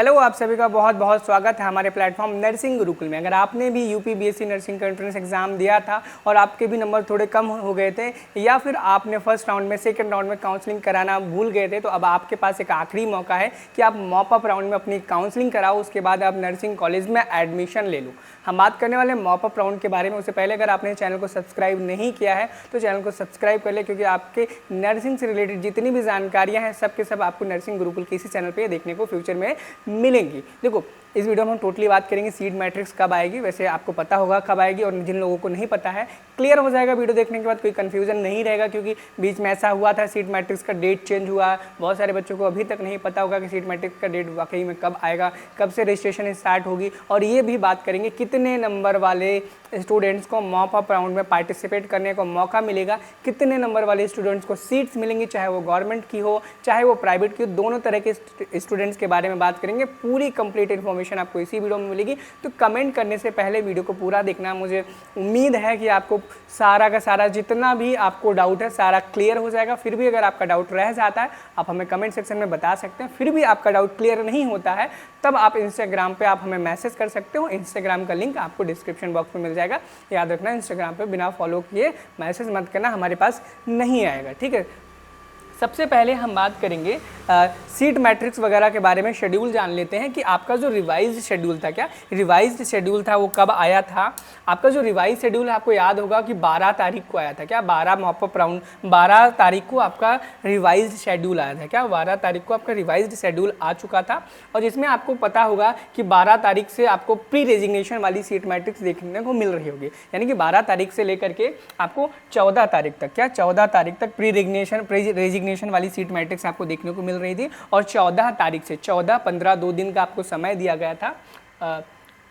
Hello, आप सभी का बहुत बहुत स्वागत है हमारे प्लेटफॉर्म नर्सिंग गुरुकुल में। अगर आपने भी यूपी बीएससी नर्सिंग का एंट्रेंस एग्जाम दिया था और आपके भी नंबर थोड़े कम हो गए थे, या फिर आपने फर्स्ट राउंड में सेकंड राउंड में काउंसलिंग कराना भूल गए थे, तो अब आपके पास एक आखिरी मौका है कि आप मॉप अप राउंड में अपनी काउंसलिंग कराओ, उसके बाद आप नर्सिंग कॉलेज में एडमिशन ले लो। हम बात करने वाले मॉप अप राउंड के बारे में। उससे पहले अगर आपने चैनल को सब्सक्राइब नहीं किया है तो चैनल को सब्सक्राइब कर ले, क्योंकि आपके नर्सिंग से रिलेटेड जितनी भी जानकारियाँ हैं सब के सब आपको नर्सिंग गुरुकुल के इसी चैनल पर देखने को फ्यूचर में मिलेंगी। देखो, इस वीडियो में हम टोटली बात करेंगे सीट मैट्रिक्स कब आएगी। वैसे आपको पता होगा कब आएगी, और जिन लोगों को नहीं पता है क्लियर हो जाएगा वीडियो देखने के बाद, कोई कंफ्यूजन नहीं रहेगा। क्योंकि बीच में ऐसा हुआ था, सीट मैट्रिक्स का डेट चेंज हुआ, बहुत सारे बच्चों को अभी तक नहीं पता होगा कि सीट मैट्रिक्स का डेट वाकई में कब आएगा, कब से रजिस्ट्रेशन स्टार्ट होगी। और ये भी बात करेंगे कितने नंबर वाले स्टूडेंट्स को मॉप अप राउंड में पार्टिसिपेट करने को मौका मिलेगा, कितने नंबर वाले स्टूडेंट्स को सीट्स मिलेंगी, चाहे वो गवर्नमेंट की हो चाहे वो प्राइवेट की हो, दोनों तरह के स्टूडेंट्स के बारे में बात करेंगे। पूरी कंप्लीट इन्फॉर्मेशन आपको इसी वीडियो में मिलेगी। तो कमेंट करने से पहले वीडियो को पूरा देखना। मुझे उम्मीद है कि आपको सारा का सारा जितना भी आपको डाउट है सारा क्लियर हो जाएगा। फिर भी अगर आपका डाउट रह जाता है आप हमें कमेंट सेक्शन में बता सकते हैं। फिर भी आपका डाउट क्लियर नहीं होता है तब आप इंस्टाग्राम पे आप हमें मैसेज कर सकते हो। इंस्टाग्राम का लिंक आपको डिस्क्रिप्शन बॉक्स में मिल जाएगा। याद रखना, इंस्टाग्राम पे बिना फॉलो किए मैसेज मत करना, हमारे पास नहीं आएगा, ठीक है। सबसे पहले हम बात करेंगे सीट मैट्रिक्स वगैरह के बारे में। शेड्यूल जान लेते हैं कि आपका जो रिवाइज्ड शेड्यूल था, क्या रिवाइज्ड शेड्यूल था वो कब आया था। आपका जो रिवाइज शेड्यूल है आपको याद होगा कि 12 तारीख को आया था। क्या 12 मॉप अप राउंड 12 तारीख को आपका रिवाइज्ड शेड्यूल आया था। क्या 12 तारीख को आपका रिवाइज्ड शेड्यूल आ चुका था, और जिसमें आपको पता होगा कि 12 तारीख से आपको प्री रेजिग्नेशन वाली सीट मैट्रिक्स देखने को मिल रही होगी। यानी कि 12 तारीख से लेकर के आपको 14 तारीख तक, क्या 14 तारीख तक प्री रेजिग्नेशन वाली सीट मैट्रिक्स आपको देखने को मिल रही थी। और 14 तारीख से 14, 15, 2 दिन का आपको समय दिया गया था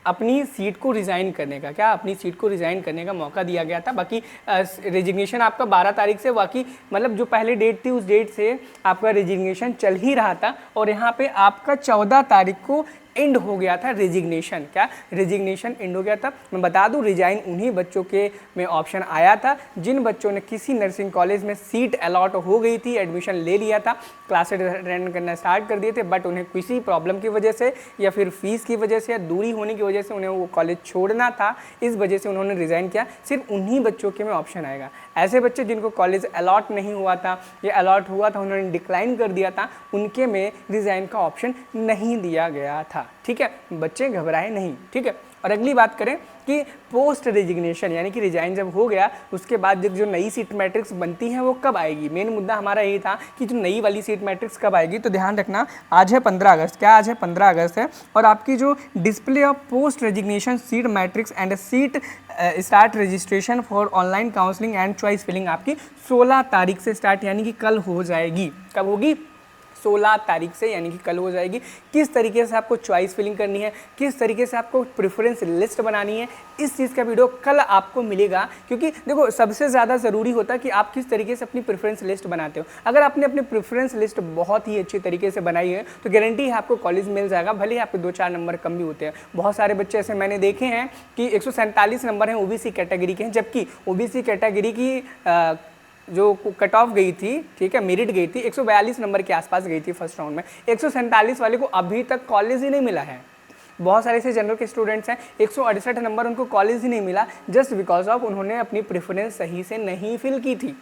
अपनी सीट को रिज़ाइन करने का। क्या अपनी सीट को रिज़ाइन करने का मौका दिया गया था। बाकी रेजिग्नेशन आपका 12 तारीख से, बाकी मतलब जो पहले डेट थी उस डेट से आपका रेजिग्नेशन चल ही रहा था। और यहाँ पे आपका 14 तारीख को एंड हो गया था रेजिग्नेशन। क्या रेजिग्नेशन एंड हो गया था। मैं बता दूं, रिजाइन उन्हीं बच्चों के में ऑप्शन आया था जिन बच्चों ने किसी नर्सिंग कॉलेज में सीट अलॉट हो गई थी, एडमिशन ले लिया था, क्लासेस अटेंड करना स्टार्ट कर दिए थे, बट उन्हें किसी प्रॉब्लम की वजह से या फिर फीस की वजह से या दूरी होने की वजह से उन्हें वो कॉलेज छोड़ना था। इस वजह से उन्होंने रिज़ाइन किया। सिर्फ उन्हीं बच्चों के में ऑप्शन आएगा। ऐसे बच्चे जिनको कॉलेज अलॉट नहीं हुआ था या अलॉट हुआ था उन्होंने डिक्लाइन कर दिया था, उनके में रिज़ाइन का ऑप्शन नहीं दिया गया था, ठीक है। बच्चे घबराए नहीं, ठीक है। और अगली बात करें कि पोस्ट रेजिग्नेशन, यानी कि रिजाइन जब हो गया उसके बाद जो नई सीट मैट्रिक्स बनती है वो कब आएगी। मेन मुद्दा हमारा यही था कि जो नई वाली सीट मैट्रिक्स कब आएगी। तो ध्यान रखना, आज है 15 अगस्त। क्या आज है 15 अगस्त है। और आपकी जो display of post resignation seat matrix and seat start registration for online counselling and choice filling आपकी 16 तारीख से स्टार्ट, यानी कि कल हो जाएगी। कब होगी? 16 तारीख से, यानी कि कल हो जाएगी। किस तरीके से आपको चॉइस फिलिंग करनी है, किस तरीके से आपको प्रेफरेंस लिस्ट बनानी है, इस चीज़ का वीडियो कल आपको मिलेगा। क्योंकि देखो, सबसे ज़्यादा ज़रूरी होता है कि आप किस तरीके से अपनी प्रेफरेंस लिस्ट बनाते हो। अगर आपने अपनी प्रेफरेंस लिस्ट बहुत ही अच्छी तरीके से बनाई है तो गारंटी है आपको कॉलेज मिल जाएगा, भले ही आपके 2-4 नंबर कम भी होते हैं। बहुत सारे बच्चे ऐसे मैंने देखे हैं कि 147 नंबर हैं ओबीसी कैटेगरी के हैं, जबकि ओबीसी कैटेगरी की जो कट ऑफ गई थी, ठीक है, मेरिट गई थी 142 नंबर के आसपास गई थी फर्स्ट राउंड में। 147 वाले को अभी तक कॉलेज ही नहीं मिला है। बहुत सारे ऐसे जनरल के स्टूडेंट्स हैं 168 नंबर उनको कॉलेज ही नहीं मिला, जस्ट बिकॉज ऑफ उन्होंने अपनी प्रेफरेंस सही से नहीं फिल की थी,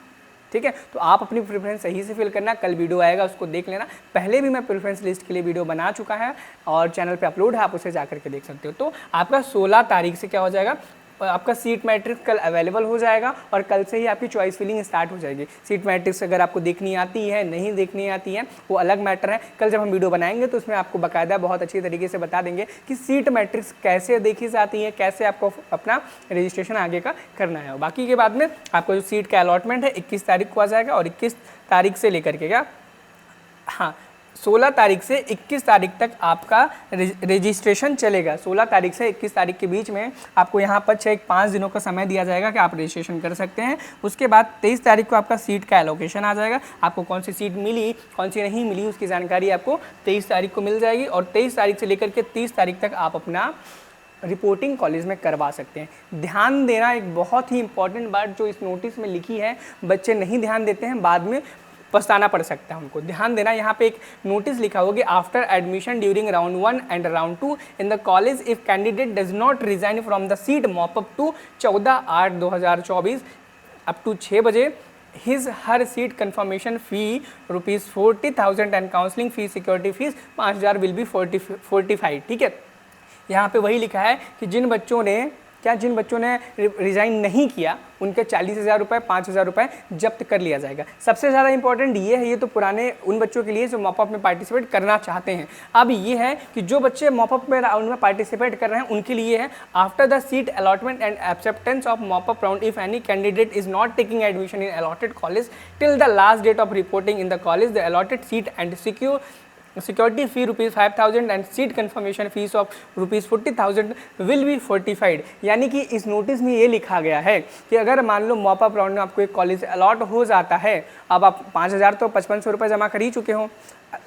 ठीक है। तो आप अपनी प्रेफरेंस सही से फिल करना, कल वीडियो आएगा उसको देख लेना। पहले भी मैं प्रेफरेंस लिस्ट के लिए वीडियो बना चुका है और चैनल पे अपलोड है, आप उसे जा करके देख सकते हो। तो आपका 16 तारीख से क्या हो जाएगा, आपका सीट मैट्रिक्स कल अवेलेबल हो जाएगा और कल से ही आपकी चॉइस फिलिंग स्टार्ट हो जाएगी। सीट मैट्रिक्स अगर आपको देखनी आती है नहीं देखनी आती है वो अलग मैटर है। कल जब हम वीडियो बनाएंगे तो उसमें आपको बाकायदा बहुत अच्छी तरीके से बता देंगे कि सीट मैट्रिक्स कैसे देखी जाती है, कैसे आपको अपना रजिस्ट्रेशन आगे का करना है। बाकी के बाद में आपको जो सीट का अलॉटमेंट है 21 तारीख को आ जाएगा, और 21 तारीख से लेकर के क्या, हाँ 16 तारीख से 21 तारीख तक आपका रजिस्ट्रेशन चलेगा। 16 तारीख से 21 तारीख के बीच में आपको यहाँ पर 5 दिनों का समय दिया जाएगा कि आप रजिस्ट्रेशन कर सकते हैं। उसके बाद 23 तारीख को आपका सीट का एलोकेशन आ जाएगा। आपको कौन सी सीट मिली कौन सी नहीं मिली उसकी जानकारी आपको 23 तारीख को मिल जाएगी, और 23 तारीख से लेकर के 30 तारीख तक आप अपना रिपोर्टिंग कॉलेज में करवा सकते हैं। ध्यान देना, एक बहुत ही इंपॉर्टेंट बात जो इस नोटिस में लिखी है, बच्चे नहीं ध्यान देते हैं, बाद में पछताना पड़ सकता है उनको। ध्यान देना, यहाँ पे एक नोटिस लिखा होगा कि after admission during round 1 and round 2 in the college if candidate does not resign from the seat mop up to 14/8/2024 up to 6 बजे, his her seat confirmation fee ₹40,000 and counselling fees security fees 5,000 will be 45। ठीक है, यहाँ पे वही लिखा है कि जिन बच्चों ने रिज़ाइन नहीं किया उनके 40,000 रुपये 5,000 रुपये जब्त कर लिया जाएगा। सबसे ज़्यादा इंपॉर्टेंट ये है, ये तो पुराने उन बच्चों के लिए जो मॉप अप में पार्टिसिपेट करना चाहते हैं। अब ये है कि जो बच्चे मॉप अप में राउंड में पार्टिसिपेट कर रहे हैं उनके लिए है, after the seat allotment and acceptance of mop up round if any candidate is not taking admission in allotted college till the last date of reporting in the college the allotted seat and security fee ₹5,000 and seat confirmation fees of ₹40,000 will be 45। यानी कि इस notice में ये लिखा गया है कि अगर मान लो मॉप अप राउंड में आपको एक कॉलेज अलॉट हो जाता है, अब आप 5,000 तो 5500 रुपये जमा कर ही चुके हो,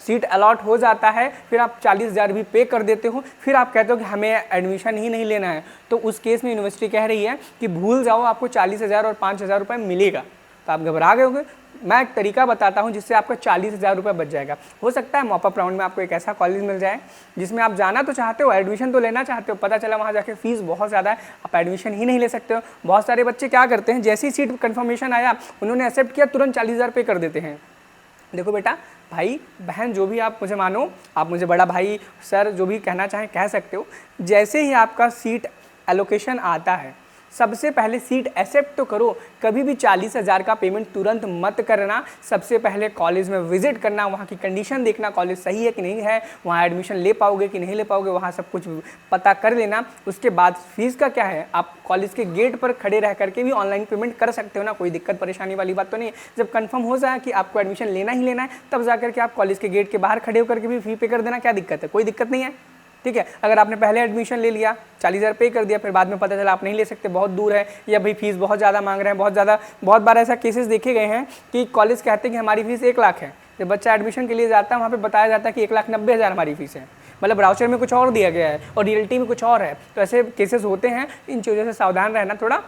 सीट अलॉट हो जाता है, फिर आप 40,000 भी पे कर देते हो, फिर आप कहते हो कि हमें एडमिशन ही नहीं लेना है, तो उस केस में यूनिवर्सिटी कह रही है कि भूल जाओ, आपको 40,000 और 5,000 रुपये मिलेगा। तो आप घबरा गए होंगे। मैं एक तरीका बताता हूं जिससे आपका 40,000 रुपये बच जाएगा। हो सकता है मॉप अप राउंड में आपको एक ऐसा कॉलेज मिल जाए जिसमें आप जाना तो चाहते हो, एडमिशन तो लेना चाहते हो, पता चला वहाँ जाके फीस बहुत ज़्यादा है, आप एडमिशन ही नहीं ले सकते हो। बहुत सारे बच्चे क्या करते हैं, जैसी सीट कन्फर्मेशन आया उन्होंने एक्सेप्ट किया, तुरंत 40,000 पे कर देते हैं। देखो बेटा, भाई बहन जो भी आप मुझे मानो, आप मुझे बड़ा भाई सर जो भी कहना चाहें कह सकते हो। जैसे ही आपका सीट एलोकेशन आता है, सबसे पहले सीट एक्सेप्ट तो करो। कभी भी 40,000 का पेमेंट तुरंत मत करना। सबसे पहले कॉलेज में विजिट करना, वहाँ की कंडीशन देखना, कॉलेज सही है कि नहीं है, वहाँ एडमिशन ले पाओगे कि नहीं ले पाओगे, वहाँ सब कुछ पता कर लेना। उसके बाद फीस का क्या है, आप कॉलेज के गेट पर खड़े रह करके भी ऑनलाइन पेमेंट कर सकते हो ना, कोई दिक्कत परेशानी वाली बात तो नहीं है। जब कंफर्म हो जाए कि आपको एडमिशन लेना ही लेना है, तब जा करके आप कॉलेज के गेट के बाहर खड़े होकर के भी फी पे कर देना। क्या दिक्कत है, कोई दिक्कत नहीं है। ठीक है, अगर आपने पहले एडमिशन ले लिया, 40,000 पे कर दिया, फिर बाद में पता चला आप नहीं ले सकते, बहुत दूर है, या भाई फीस बहुत ज़्यादा मांग रहे हैं, बहुत बार ऐसा केसेस देखे गए हैं कि कॉलेज कहते हैं कि हमारी फीस 1 लाख है। जब बच्चा एडमिशन के लिए जाता है, वहाँ पे बताया जाता है कि 1,90,000 हमारी फीस है, मतलब ब्राउचर में कुछ और दिया गया है और रियलिटी में कुछ और है। तो ऐसे केसेस होते हैं, इन चीज़ों से सावधान रहना। थोड़ा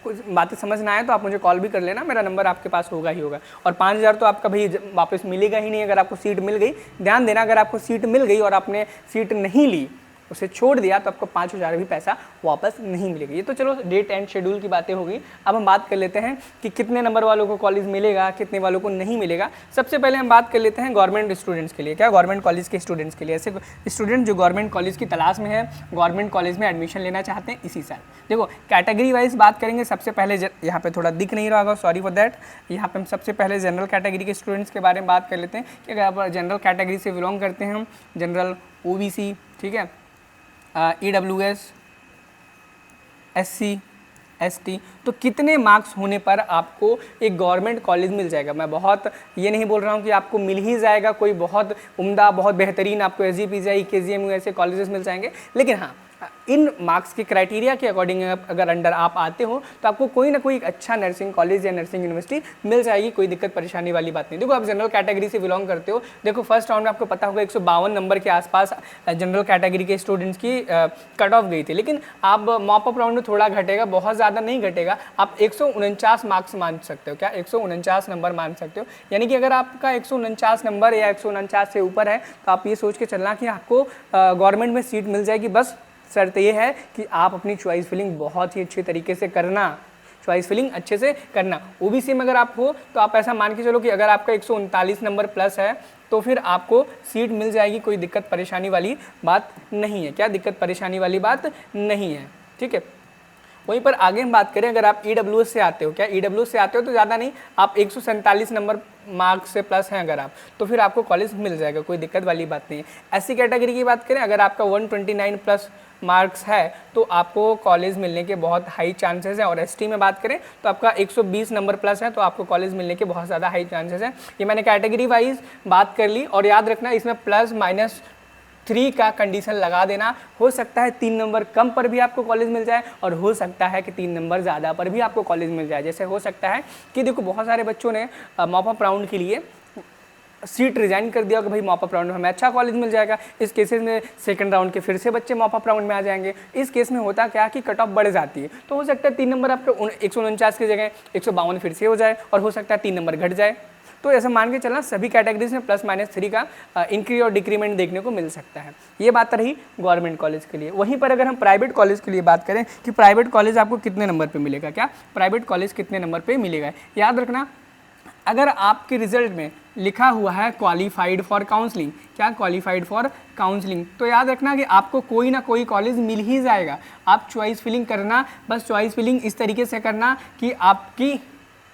कुछ बातें समझ ना आए तो आप मुझे कॉल भी कर लेना, मेरा नंबर आपके पास होगा ही होगा। और 5,000 तो आपका भाई वापस मिलेगा ही नहीं अगर आपको सीट मिल गई। ध्यान देना, अगर आपको सीट मिल गई और आपने सीट नहीं ली, उसे छोड़ दिया, तो आपको 5,000 भी पैसा वापस नहीं मिलेगा। ये तो चलो डेट एंड शेड्यूल की बातें होगी। अब हम बात कर लेते हैं कि कितने नंबर वालों को कॉलेज मिलेगा, कितने वालों को नहीं मिलेगा। सबसे पहले हम बात कर लेते हैं गवर्नमेंट स्टूडेंट्स के लिए। क्या गवर्नमेंट कॉलेज के स्टूडेंट्स के लिए, ऐसे स्टूडेंट जो गवर्नमेंट कॉलेज की तलाश में है, गवर्नमेंट कॉलेज में एडमिशन लेना चाहते हैं इसी साल। देखो कैटेगरी वाइज बात करेंगे। सबसे पहले यहाँ पे थोड़ा दिख नहीं रहा होगा, सॉरी फॉर दैट। यहाँ पे हम सबसे पहले जनरल कैटेगरी के स्टूडेंट्स के बारे में बात कर लेते हैं कि अगर आप जनरल कैटेगरी से बिलोंग करते हैं, हम जनरल, OBC, ठीक है, EWS, SC, ST, तो कितने मार्क्स होने पर आपको एक गवर्नमेंट कॉलेज मिल जाएगा। मैं बहुत ये नहीं बोल रहा हूँ कि आपको मिल ही जाएगा कोई बहुत उम्दा, बहुत बेहतरीन आपको SGPGI, KGMU ऐसे कॉलेजेस मिल जाएंगे, लेकिन हाँ, इन मार्क्स के क्राइटेरिया के अकॉर्डिंग अगर अंडर आप आते हो तो आपको कोई ना कोई अच्छा नर्सिंग कॉलेज या नर्सिंग यूनिवर्सिटी मिल जाएगी। कोई दिक्कत परेशानी वाली बात नहीं। देखो आप जनरल कैटेगरी से बिलोंग करते हो, देखो फर्स्ट राउंड में आपको पता होगा 152 नंबर के आसपास जनरल कैटेगरी के स्टूडेंट्स की कट ऑफ गई थी, लेकिन आप मॉप अप राउंड में थोड़ा घटेगा, बहुत ज़्यादा नहीं घटेगा। आप 149 मार्क्स मान सकते हो। क्या 149 नंबर मान सकते हो, यानी कि अगर आपका 149 नंबर या 149 से ऊपर है तो आप ये सोच के चलना कि आपको गवर्नमेंट में सीट मिल जाएगी। बस शर्त ये है कि आप अपनी चॉइस फिलिंग बहुत ही अच्छे तरीके से करना, चॉइस फिलिंग अच्छे से करना। OBC में अगर आप हो तो आप ऐसा मान के चलो कि अगर आपका 139 नंबर प्लस है तो फिर आपको सीट मिल जाएगी, कोई दिक्कत परेशानी वाली बात नहीं है। क्या दिक्कत परेशानी वाली बात नहीं है, ठीक है। वहीं पर आगे हम बात करें, अगर आप EWS से आते हो, क्या EWS से आते हो तो ज़्यादा नहीं, आप 147 नंबर मार्क्स से प्लस हैं अगर आप, तो फिर आपको कॉलेज मिल जाएगा, कोई दिक्कत वाली बात नहीं है। SC कैटेगरी की बात करें, अगर आपका 129 प्लस मार्क्स है तो आपको कॉलेज मिलने के बहुत हाई चांसेस हैं। और ST में बात करें तो आपका 120 नंबर प्लस है तो आपको कॉलेज मिलने के बहुत ज़्यादा हाई चांसेस हैं। ये मैंने कैटेगरी वाइज बात कर ली, और याद रखना इसमें +-3 का कंडीशन लगा देना। हो सकता है 3 नंबर कम पर भी आपको कॉलेज मिल जाए, और हो सकता है कि 3 नंबर ज़्यादा पर भी आपको कॉलेज मिल जाए। जैसे हो सकता है कि देखो बहुत सारे बच्चों ने मॉप अप राउंड के लिए सीट रिजाइन कर दिया कि भाई मॉप अप राउंड में हमें अच्छा कॉलेज मिल जाएगा। इस केसेस में सेकंड राउंड के फिर से बच्चे मॉप अप राउंड में आ जाएंगे। इस केस में होता क्या कि कट ऑफ बढ़ जाती है, तो हो सकता है 3 नंबर आपके 149 की जगह 152 फिर से हो जाए, और हो सकता है 3 नंबर घट जाए। तो ऐसा मान के चलना सभी कैटेगरीज में +-3 का इंक्री और डिक्रीमेंट देखने को मिल सकता है। ये बात रही गवर्नमेंट कॉलेज के लिए। वहीं पर अगर हम प्राइवेट कॉलेज के लिए बात करें कि प्राइवेट कॉलेज आपको कितने नंबर पे मिलेगा, क्या प्राइवेट कॉलेज कितने नंबर पे मिलेगा, याद रखना अगर आपके रिजल्ट में लिखा हुआ है क्वालिफाइड फॉर काउंसलिंग, क्या क्वालिफाइड फॉर काउंसलिंग, तो याद रखना कि आपको कोई ना कोई कॉलेज मिल ही जाएगा। आप चॉइस फिलिंग करना, बस चॉइस फिलिंग इस तरीके से करना कि आपकी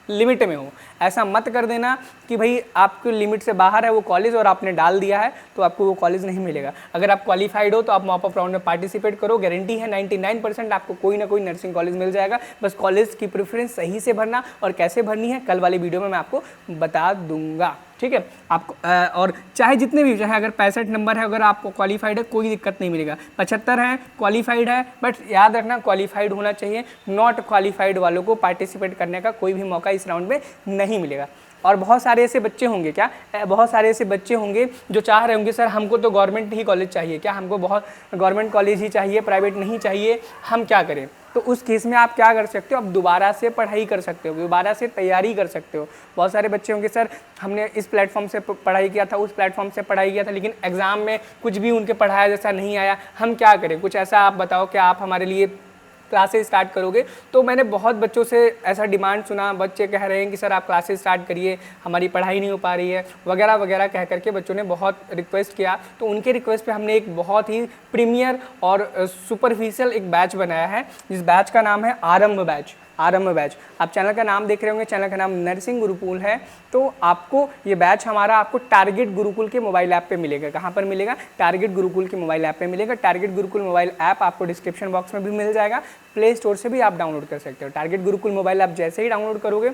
लिमिट में हो। ऐसा मत कर देना कि भाई आपके लिमिट से बाहर है वो कॉलेज और आपने डाल दिया है तो आपको वो कॉलेज नहीं मिलेगा। अगर आप क्वालिफाइड हो तो आप मॉप अप राउंड में पार्टिसिपेट करो, गारंटी है 99% आपको कोई ना कोई नर्सिंग कॉलेज मिल जाएगा। बस कॉलेज की प्रेफरेंस सही से भरना, और कैसे भरनी है कल वाली वीडियो में मैं आपको बता दूंगा, ठीक है। आपको और चाहे जितने भी, चाहे अगर 65 नंबर है, अगर आपको क्वालिफाइड है कोई दिक्कत नहीं मिलेगा, 75 है क्वालिफाइड है, बट याद रखना क्वालिफाइड होना चाहिए। नॉट क्वालिफाइड वालों को पार्टिसिपेट करने का कोई भी मौका इस राउंड में नहीं मिलेगा। और बहुत सारे ऐसे बच्चे होंगे, क्या बहुत सारे ऐसे बच्चे होंगे जो चाह रहे होंगे सर हमको तो गवर्नमेंट ही कॉलेज चाहिए, क्या हमको बहुत गवर्नमेंट कॉलेज ही चाहिए, प्राइवेट नहीं चाहिए, हम क्या करें। तो उस केस में आप क्या कर सकते हो, आप दोबारा से पढ़ाई कर सकते हो, दोबारा से तैयारी कर सकते हो। बहुत सारे बच्चे होंगे सर हमने इस प्लेटफॉर्म से पढ़ाई किया था, उस प्लेटफॉर्म से पढ़ाई किया था, लेकिन एग्जाम में कुछ भी उनके पढ़ाया जैसा नहीं आया, हम क्या करें। कुछ ऐसा आप बताओ कि आप हमारे लिए क्लासेस स्टार्ट करोगे। तो मैंने बहुत बच्चों से ऐसा डिमांड सुना, बच्चे कह रहे हैं कि सर आप क्लासेस स्टार्ट करिए, हमारी पढ़ाई नहीं हो पा रही है वगैरह वगैरह कह करके बच्चों ने बहुत रिक्वेस्ट किया। तो उनके रिक्वेस्ट पे हमने एक बहुत ही प्रीमियर और सुपरफिशियल एक बैच बनाया है, जिस बैच का नाम है आरंभ बैच। आरंभ बैच, आप चैनल का नाम देख रहे होंगे, चैनल का नाम नर्सिंग गुरुकुल है। तो आपको ये बैच हमारा आपको टारगेट गुरुकुल के मोबाइल ऐप पे मिलेगा। कहाँ पर मिलेगा, टारगेट गुरुकुल के मोबाइल ऐप पे मिलेगा। टारगेट गुरुकुल मोबाइल ऐप आपको डिस्क्रिप्शन बॉक्स में भी मिल जाएगा, प्ले स्टोर से भी आप डाउनलोड कर सकते हो। टारगेट गुरुकुल मोबाइल ऐप जैसे ही डाउनलोड करोगे,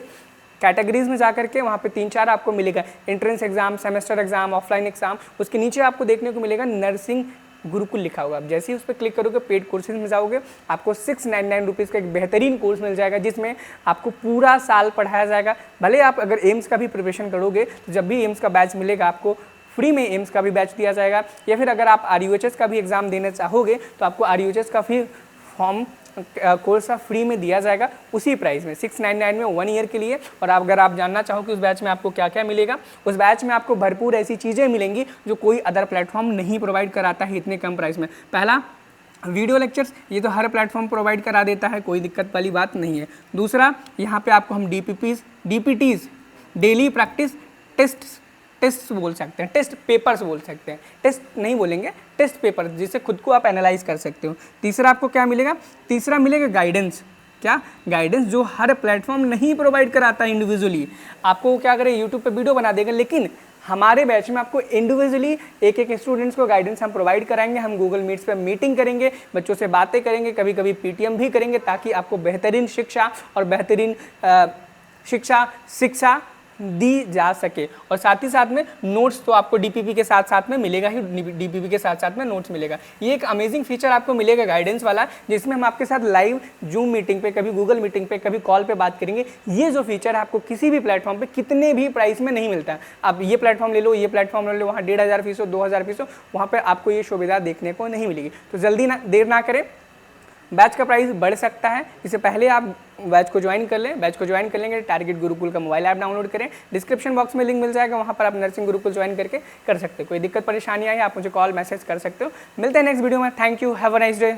कैटेगरीज में जाकर के वहाँ पे 3-4 आपको मिलेगा, entrance exam, semester exam, offline exam. उसके नीचे आपको देखने को मिलेगा नर्सिंग गुरुकुल लिखा होगा। आप जैसे ही उस पर क्लिक करोगे पेड कोर्सेज में जाओगे, आपको 699 रुपीज़ का एक बेहतरीन कोर्स मिल जाएगा, जिसमें आपको पूरा साल पढ़ाया जाएगा। भले आप अगर एम्स का भी प्रिपरेशन करोगे तो जब भी एम्स का बैच मिलेगा आपको फ्री में एम्स का भी बैच दिया जाएगा, या फिर अगर आप RUHS का भी एग्जाम देना चाहोगे तो आपको RUHS का भी फॉर्म कोर्स का फ्री में दिया जाएगा उसी प्राइस में 699 में 1 ईयर के लिए। और अगर आप जानना चाहो कि उस बैच में आपको क्या क्या मिलेगा, उस बैच में आपको भरपूर ऐसी चीज़ें मिलेंगी जो कोई अदर प्लेटफॉर्म नहीं प्रोवाइड कराता है इतने कम प्राइस में। पहला, वीडियो लेक्चर्स, ये तो हर प्लेटफॉर्म प्रोवाइड करा देता है, कोई दिक्कत वाली बात नहीं है। दूसरा, यहाँ पे आपको हम DPTs डेली प्रैक्टिस टेस्ट बोल सकते हैं, टेस्ट पेपर्स बोल सकते हैं, टेस्ट नहीं बोलेंगे, टेस्ट पेपर, जिससे खुद को आप एनालाइज कर सकते हो। तीसरा आपको क्या मिलेगा, तीसरा मिलेगा गाइडेंस। क्या गाइडेंस, जो हर प्लेटफॉर्म नहीं प्रोवाइड कराता इंडिविजुअली। आपको क्या करें, यूट्यूब पे वीडियो बना देगा, लेकिन हमारे बैच में आपको इंडिविजुअली एक एक स्टूडेंट्स को गाइडेंस हम प्रोवाइड कराएंगे। हम गूगल मीट्स पे मीटिंग करेंगे, बच्चों से बातें करेंगे, कभी कभी PTM भी करेंगे, ताकि आपको बेहतरीन शिक्षा और बेहतरीन शिक्षा दी जा सके। और साथ ही साथ में नोट्स तो आपको DPP के साथ साथ में मिलेगा ही, DPP के साथ साथ में नोट्स मिलेगा। ये एक अमेजिंग फीचर आपको मिलेगा गाइडेंस वाला, जिसमें हम आपके साथ लाइव जूम मीटिंग पे, कभी गूगल मीटिंग पे, कभी कॉल पे बात करेंगे। ये जो फीचर है आपको किसी भी प्लेटफॉर्म पे कितने भी प्राइस में नहीं मिलता है। आप ये प्लेटफॉर्म ले लो, ये प्लेटफॉर्म ले लो, वहाँ 1500 फीस हो, 2000 फीस हो, वहाँ पर आपको ये सुविधा देखने को नहीं मिलेगी। तो जल्दी देर ना करें, बैच का प्राइस बढ़ सकता है, इससे पहले आप बैच को ज्वाइन कर लें। बैच को ज्वाइन कर लेंगे, टारगेट गुरुकुल का मोबाइल ऐप डाउनलोड करें, डिस्क्रिप्शन बॉक्स में लिंक मिल जाएगा, वहाँ पर आप नर्सिंग गुरुकुल ज्वाइन करके कर सकते हो। कोई दिक्कत परेशानी आई आप मुझे कॉल मैसेज कर सकते हो। मिलते हैं नेक्स्ट वीडियो में। Thank you, have a nice day.